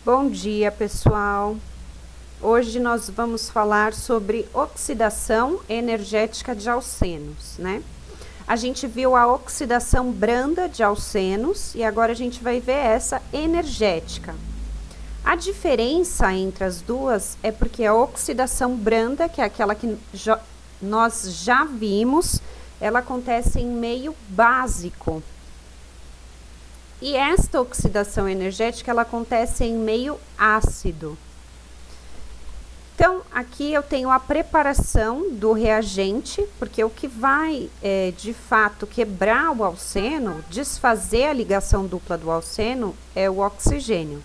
Bom dia, pessoal. Hoje nós vamos falar sobre oxidação energética de alcenos, né? A gente viu a oxidação branda de alcenos e agora a gente vai ver essa energética. A diferença entre as duas é porque a oxidação branda, que é aquela que nós já vimos, ela acontece em meio básico. E esta oxidação energética, ela acontece em meio ácido. Então, aqui eu tenho a preparação do reagente, porque o que vai, de fato, quebrar o alceno, desfazer a ligação dupla do alceno, é o oxigênio,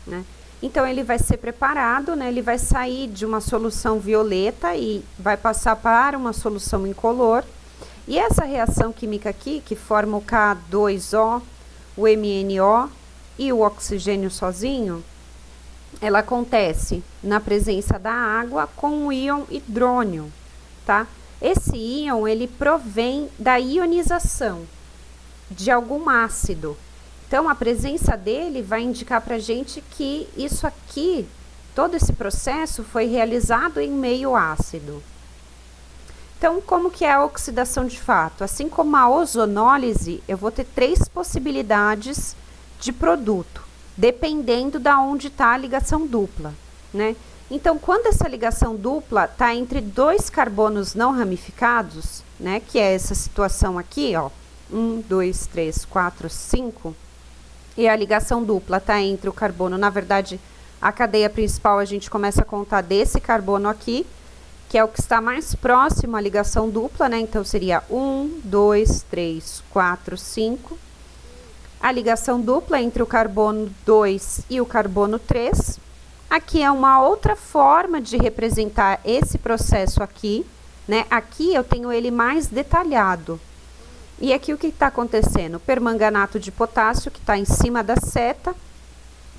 né? Então, ele vai ser preparado, né? Ele vai sair de uma solução violeta e vai passar para uma solução incolor. E essa reação química aqui, que forma o K2O, o MnO e o oxigênio sozinho, ela acontece na presença da água com o íon hidrônio, tá? Esse íon, ele provém da ionização de algum ácido. Então, a presença dele vai indicar pra gente que isso aqui, todo esse processo foi realizado em meio ácido. Então, como que é a oxidação de fato? Assim como a ozonólise, eu vou ter 3 possibilidades de produto, dependendo da onde está a ligação dupla, né? Então, quando essa ligação dupla está entre 2 carbonos não ramificados, né? Que é essa situação aqui, ó, 1, 2, 3, 4, 5, e a ligação dupla está entre o carbono, na verdade, a cadeia principal a gente começa a contar desse carbono aqui, que é o que está mais próximo à ligação dupla, né? Então, seria 1, 2, 3, 4, 5. A ligação dupla entre o carbono 2 e o carbono 3. Aqui é uma outra forma de representar esse processo aqui, né? Aqui eu tenho ele mais detalhado. E aqui o que está acontecendo? O permanganato de potássio, que está em cima da seta,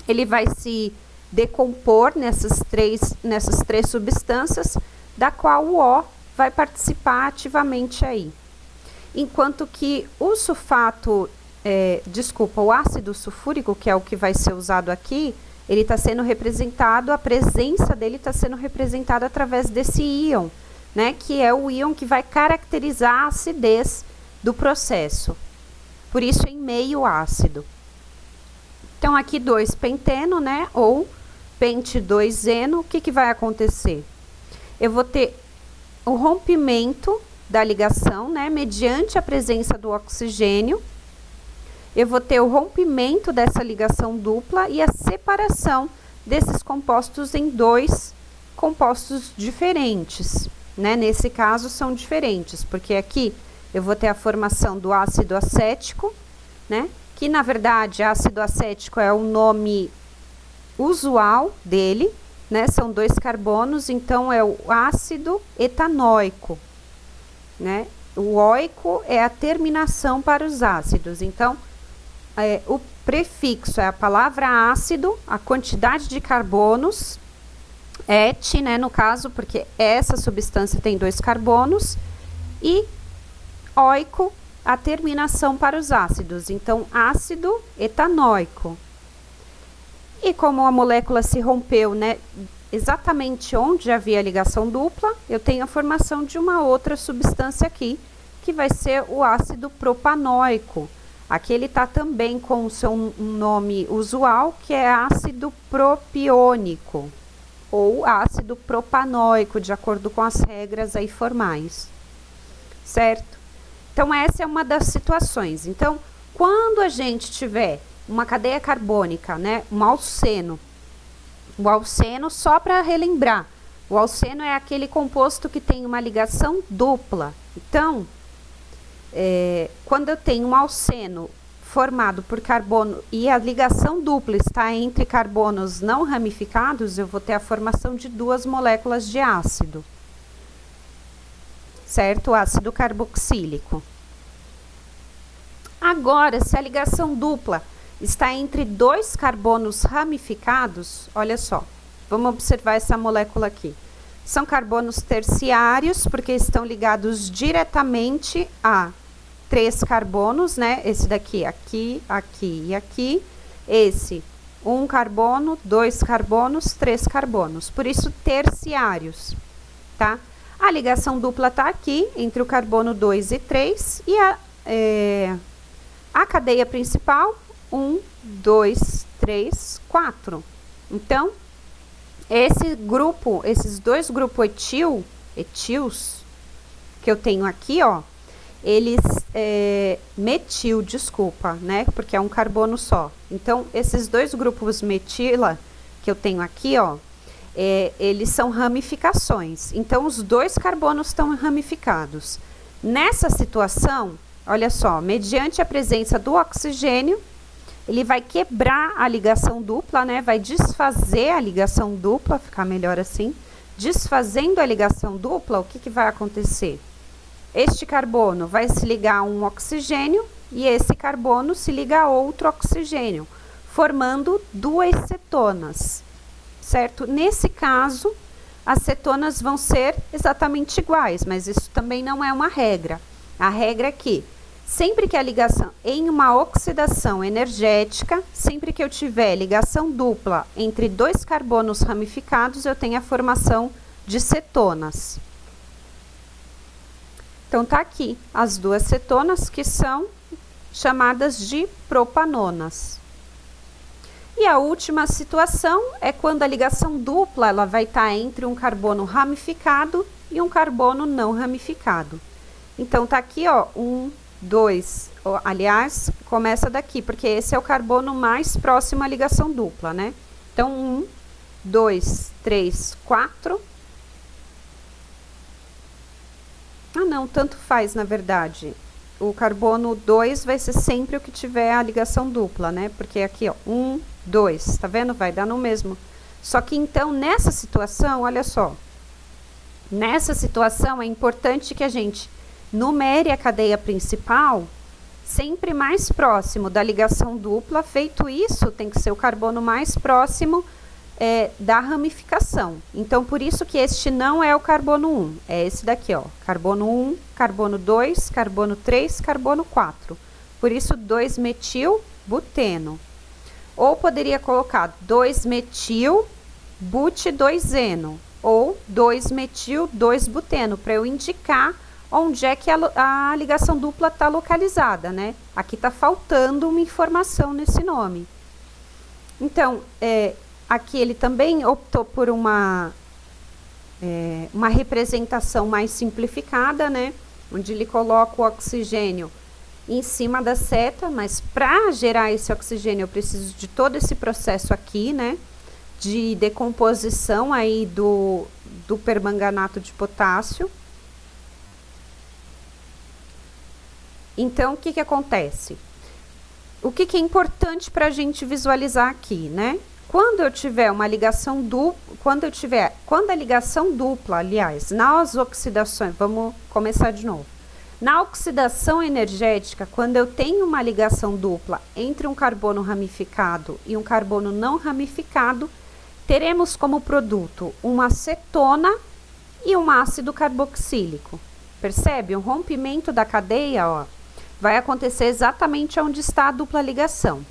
ele vai se decompor nessas três substâncias, da qual o O vai participar ativamente aí. Enquanto que o sulfato, o ácido sulfúrico, que é o que vai ser usado aqui, ele está sendo representado, a presença dele está sendo representada através desse íon, né? Que é o íon que vai caracterizar a acidez do processo. Por isso, em meio ácido. Então, aqui 2-penteno, né? Ou pente 2-eno, o que vai acontecer? Eu vou ter o rompimento da ligação, né, mediante a presença do oxigênio. Eu vou ter o rompimento dessa ligação dupla e a separação desses compostos em 2 compostos diferentes, né? Nesse caso, são diferentes, porque aqui eu vou ter a formação do ácido acético, né? Que, na verdade, ácido acético é o nome usual dele, né? São 2 carbonos, então é o ácido etanóico, né? O óico é a terminação para os ácidos. Então, o prefixo é a palavra ácido, a quantidade de carbonos, et, né? No caso, porque essa substância tem 2 carbonos, e óico, a terminação para os ácidos. Então, ácido etanóico. E como a molécula se rompeu, né, exatamente onde havia ligação dupla, eu tenho a formação de uma outra substância aqui, que vai ser o ácido propanóico. Aqui ele está também com o seu nome usual, que é ácido propiônico, ou ácido propanóico, de acordo com as regras aí formais. Certo? Então, essa é uma das situações. Então, quando a gente tiver uma cadeia carbônica, né, um alceno. O alceno, só para relembrar, o alceno é aquele composto que tem uma ligação dupla. Então, quando eu tenho um alceno formado por carbono e a ligação dupla está entre carbonos não ramificados, eu vou ter a formação de 2 moléculas de ácido. Certo? O ácido carboxílico. Agora, se a ligação dupla está entre 2 carbonos ramificados, olha só, vamos observar essa molécula aqui. São carbonos terciários, porque estão ligados diretamente a 3 carbonos, né? Esse daqui, aqui, aqui e aqui. Esse um carbono, 2 carbonos, 3 carbonos. Por isso, terciários, tá? A ligação dupla está aqui, entre o carbono 2 e 3, e a cadeia principal, 1, 2, 3, 4. Então, esses dois grupos etils, que eu tenho aqui, ó, eles, metil, desculpa, né, porque é um carbono só. Então, esses dois grupos metila, que eu tenho aqui, ó, eles são ramificações. Então, os dois carbonos estão ramificados. Nessa situação, olha só, mediante a presença do oxigênio, ele vai quebrar a ligação dupla, né? Vai desfazer a ligação dupla, ficar melhor assim. Desfazendo a ligação dupla, o que vai acontecer? Este carbono vai se ligar a um oxigênio e esse carbono se liga a outro oxigênio, formando duas cetonas, certo? Nesse caso, as cetonas vão ser exatamente iguais, mas isso também não é uma regra. A regra é que sempre que a ligação em uma oxidação energética, sempre que eu tiver ligação dupla entre dois carbonos ramificados, eu tenho a formação de cetonas. Então, tá aqui as duas cetonas que são chamadas de propanonas. E a última situação é quando a ligação dupla ela vai estar entre um carbono ramificado e um carbono não ramificado. Então, tá aqui, ó, 1, 2, aliás, começa daqui, porque esse é o carbono mais próximo à ligação dupla, né? Então, 1, 2, 3, 4. Ah, não, tanto faz, na verdade. O carbono 2 vai ser sempre o que tiver a ligação dupla, né? Porque aqui, ó, 1, 2, tá vendo? Vai dar no mesmo. Só que, então, nessa situação, olha só. Nessa situação, é importante que a gente numere a cadeia principal sempre mais próximo da ligação dupla. Feito isso, tem que ser o carbono mais próximo da ramificação. Então, por isso que este não é o carbono 1, é esse daqui, ó, carbono 1, carbono 2, carbono 3, carbono 4. Por isso, 2-metil-buteno. Ou poderia colocar 2-metil-but-2-eno, ou 2-metil-2-buteno, para eu indicar onde é que a ligação dupla está localizada, né? Aqui está faltando uma informação nesse nome. Então, aqui ele também optou por uma representação mais simplificada, né? Onde ele coloca o oxigênio em cima da seta, mas para gerar esse oxigênio eu preciso de todo esse processo aqui, né? De decomposição aí do permanganato de potássio. Então, o que acontece? O que é importante para a gente visualizar aqui, né? Quando eu tiver uma ligação dupla, quando a ligação dupla, aliás, nas oxidações, vamos começar de novo. Na oxidação energética, quando eu tenho uma ligação dupla entre um carbono ramificado e um carbono não ramificado, teremos como produto uma cetona e um ácido carboxílico. Percebe? O rompimento da cadeia, ó, vai acontecer exatamente onde está a dupla ligação.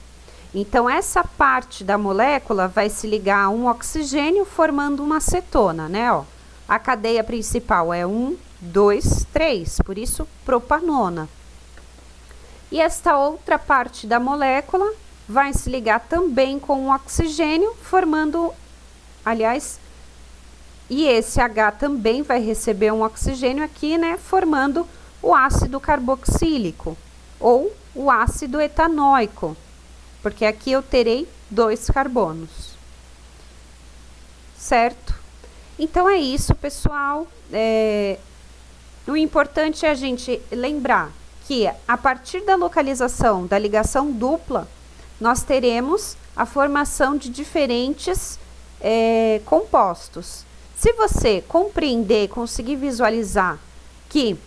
Então, essa parte da molécula vai se ligar a um oxigênio formando uma cetona, né? Ó. A cadeia principal é 1, 2, 3, por isso propanona. E esta outra parte da molécula vai se ligar também com um oxigênio, formando, aliás, e esse H também vai receber um oxigênio aqui, né? Formando o ácido carboxílico ou o ácido etanóico, porque aqui eu terei 2 carbonos, certo? Então é isso, pessoal. O importante é a gente lembrar que a partir da localização da ligação dupla, nós teremos a formação de diferentes compostos. Se você compreender, conseguir visualizar que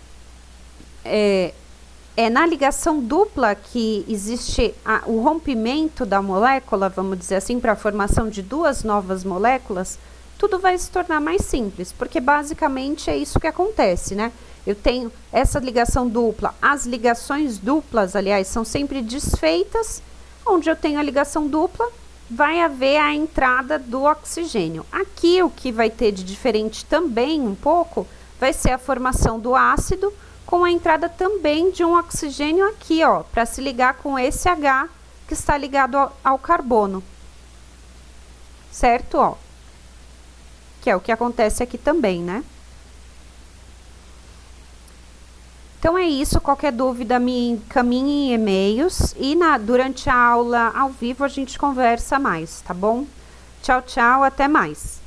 na ligação dupla que existe o rompimento da molécula, vamos dizer assim, para a formação de duas novas moléculas, tudo vai se tornar mais simples, porque basicamente é isso que acontece, né? Eu tenho essa ligação dupla, as ligações duplas, aliás, são sempre desfeitas, onde eu tenho a ligação dupla, vai haver a entrada do oxigênio. Aqui o que vai ter de diferente também um pouco vai ser a formação do ácido com a entrada também de um oxigênio aqui, ó, para se ligar com esse H que está ligado ao carbono. Certo, ó? Que é o que acontece aqui também, né? Então é isso, qualquer dúvida me encaminhe em e-mails e durante a aula ao vivo a gente conversa mais, tá bom? Tchau, tchau, até mais!